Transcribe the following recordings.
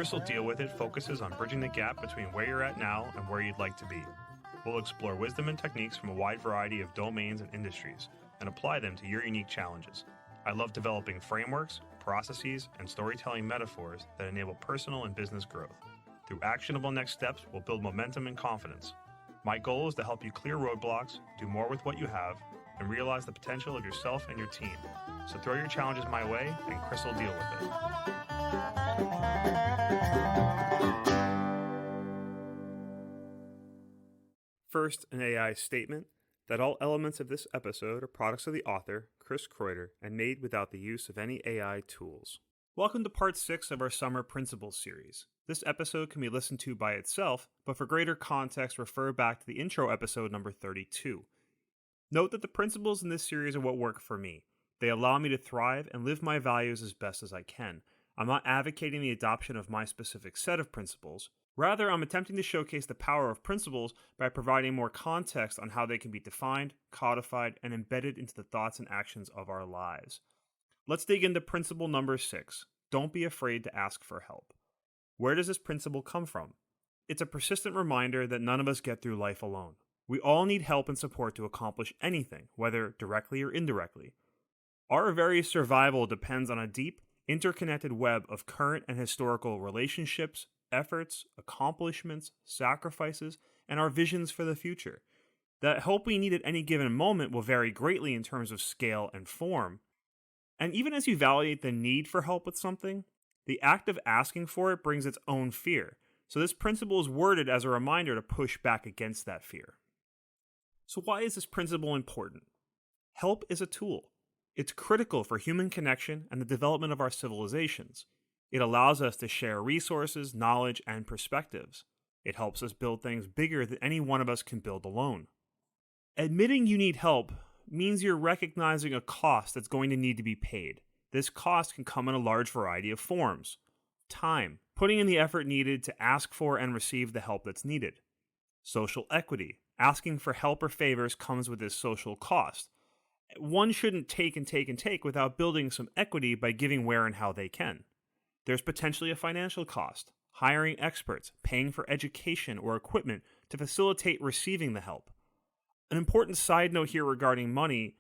Crystal Deal With It focuses on bridging the gap between where you're at now and where you'd like to be. We'll explore wisdom and techniques from a wide variety of domains and industries and apply them to your unique challenges. I love developing frameworks, processes, and storytelling metaphors that enable personal and business growth. Through actionable next steps, we'll build momentum and confidence. My goal is to help you clear roadblocks, do more with what you have, and realize the potential of yourself and your team. So throw your challenges my way, and Crystal deal with it. First, an AI statement that all elements of this episode are products of the author, Chris Kreuter, and made without the use of any AI tools. Welcome to part 6 of our Summer Principles series. This episode can be listened to by itself, but for greater context, refer back to the intro episode number 32. Note that the principles in this series are what work for me. They allow me to thrive and live my values as best as I can. I'm not advocating the adoption of my specific set of principles. Rather, I'm attempting to showcase the power of principles by providing more context on how they can be defined, codified, and embedded into the thoughts and actions of our lives. Let's dig into principle number 6. Don't be afraid to ask for help. Where does this principle come from? It's a persistent reminder that none of us get through life alone. We all need help and support to accomplish anything, whether directly or indirectly. Our very survival depends on a deep, interconnected web of current and historical relationships, efforts, accomplishments, sacrifices, and our visions for the future. The help we need at any given moment will vary greatly in terms of scale and form. And even as you validate the need for help with something, the act of asking for it brings its own fear. So this principle is worded as a reminder to push back against that fear. So why is this principle important? Help is a tool. It's critical for human connection and the development of our civilizations. It allows us to share resources, knowledge, and perspectives. It helps us build things bigger than any one of us can build alone. Admitting you need help means you're recognizing a cost that's going to need to be paid. This cost can come in a large variety of forms. Time, putting in the effort needed to ask for and receive the help that's needed. Social equity, asking for help or favors comes with this social cost. One shouldn't take and take and take without building some equity by giving where and how they can. There's potentially a financial cost, hiring experts, paying for education or equipment to facilitate receiving the help. An important side note here regarding money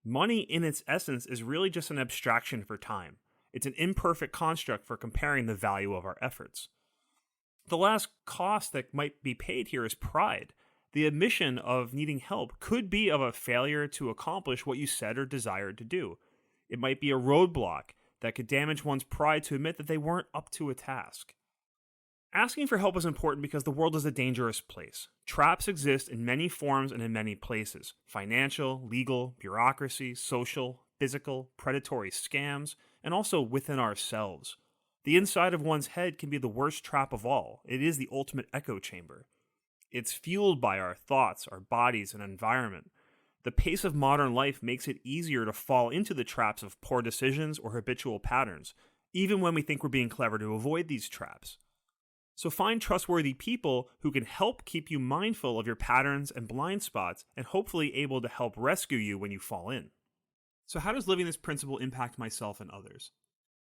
in its essence is really just an abstraction for time. It's an imperfect construct for comparing the value of our efforts. The last cost that might be paid here is pride. The admission of needing help could be of a failure to accomplish what you said or desired to do. It might be a roadblock that could damage one's pride to admit that they weren't up to a task. Asking for help is important because the world is a dangerous place. Traps exist in many forms and in many places: financial, legal, bureaucracy, social, physical, predatory scams, and also within ourselves. The inside of one's head can be the worst trap of all. It is the ultimate echo chamber. It's fueled by our thoughts, our bodies, and environment. The pace of modern life makes it easier to fall into the traps of poor decisions or habitual patterns, even when we think we're being clever to avoid these traps. So find trustworthy people who can help keep you mindful of your patterns and blind spots and hopefully able to help rescue you when you fall in. So how does living this principle impact myself and others?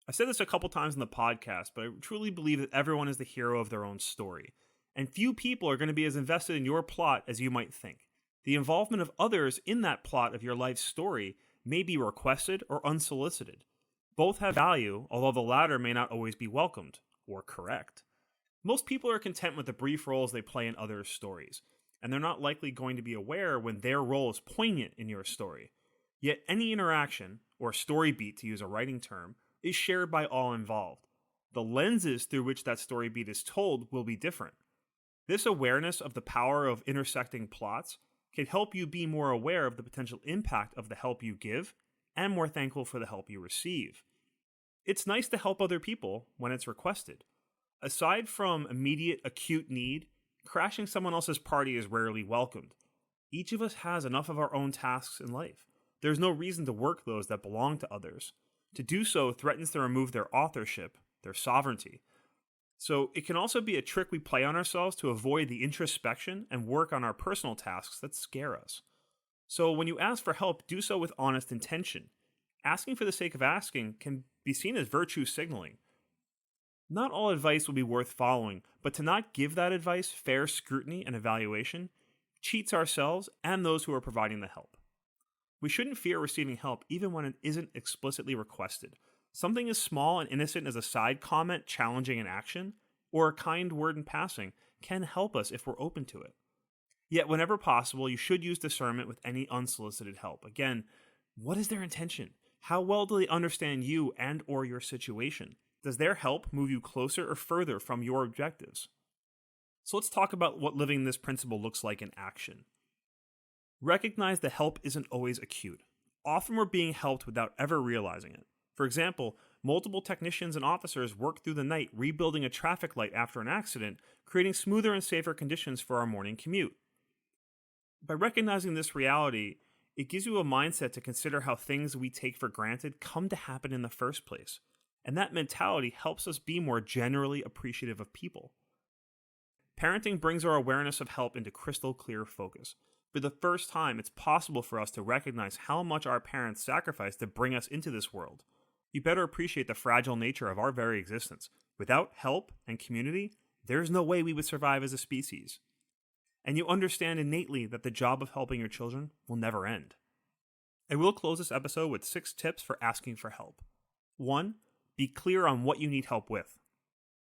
I've said this a couple times in the podcast, but I truly believe that everyone is the hero of their own story. And few people are going to be as invested in your plot as you might think. The involvement of others in that plot of your life's story may be requested or unsolicited. Both have value, although the latter may not always be welcomed or correct. Most people are content with the brief roles they play in others' stories, and they're not likely going to be aware when their role is poignant in your story. Yet any interaction, or story beat to use a writing term, is shared by all involved. The lenses through which that story beat is told will be different. This awareness of the power of intersecting plots can help you be more aware of the potential impact of the help you give and more thankful for the help you receive. It's nice to help other people when it's requested. Aside from immediate acute need, crashing someone else's party is rarely welcomed. Each of us has enough of our own tasks in life. There's no reason to work those that belong to others. To do so threatens to remove their authorship, their sovereignty. So it can also be a trick we play on ourselves to avoid the introspection and work on our personal tasks that scare us. So when you ask for help, do so with honest intention. Asking for the sake of asking can be seen as virtue signaling. Not all advice will be worth following, but to not give that advice fair scrutiny and evaluation cheats ourselves and those who are providing the help. We shouldn't fear receiving help even when it isn't explicitly requested. Something as small and innocent as a side comment challenging an action, or a kind word in passing, can help us if we're open to it. Yet whenever possible, you should use discernment with any unsolicited help. Again, what is their intention? How well do they understand you and or your situation? Does their help move you closer or further from your objectives? So let's talk about what living this principle looks like in action. Recognize that help isn't always acute. Often we're being helped without ever realizing it. For example, multiple technicians and officers work through the night rebuilding a traffic light after an accident, creating smoother and safer conditions for our morning commute. By recognizing this reality, it gives you a mindset to consider how things we take for granted come to happen in the first place. And that mentality helps us be more generally appreciative of people. Parenting brings our awareness of help into crystal clear focus. For the first time, it's possible for us to recognize how much our parents sacrificed to bring us into this world. You better appreciate the fragile nature of our very existence. Without help and community, there's no way we would survive as a species. And you understand innately that the job of helping your children will never end. I will close this episode with 6 tips for asking for help. 1. Be clear on what you need help with.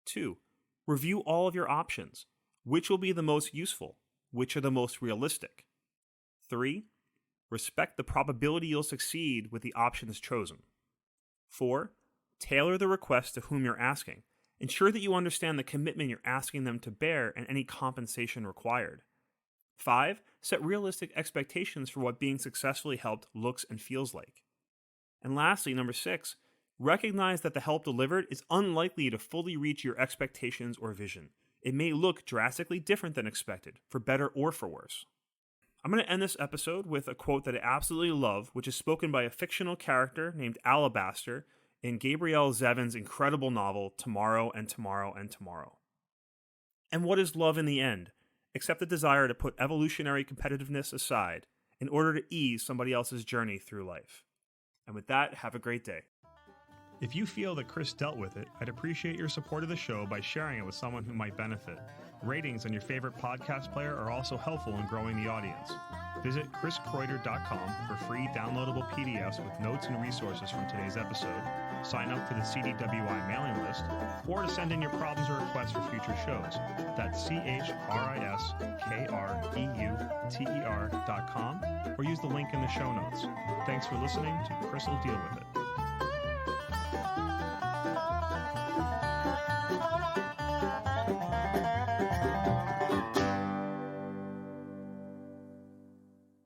2. Review all of your options. Which will be the most useful? Which are the most realistic? 3. Respect the probability you'll succeed with the options chosen. 4. Tailor the request to whom you're asking. Ensure that you understand the commitment you're asking them to bear and any compensation required. 5. Set realistic expectations for what being successfully helped looks and feels like. And lastly, number 6, recognize that the help delivered is unlikely to fully reach your expectations or vision. It may look drastically different than expected, for better or for worse. I'm going to end this episode with a quote that I absolutely love, which is spoken by a fictional character named Alabaster in Gabrielle Zevin's incredible novel, Tomorrow and Tomorrow and Tomorrow. And what is love in the end, except the desire to put evolutionary competitiveness aside in order to ease somebody else's journey through life? And with that, have a great day. If you feel that Chris dealt with it, I'd appreciate your support of the show by sharing it with someone who might benefit. Ratings on your favorite podcast player are also helpful in growing the audience. Visit chriskreuter.com for free downloadable PDFs with notes and resources from today's episode, sign up for the CDWI mailing list, or to send in your problems or requests for future shows. That's CHRISKREUTER.com, or use the link in the show notes. Thanks for listening to Chris Will Deal With It.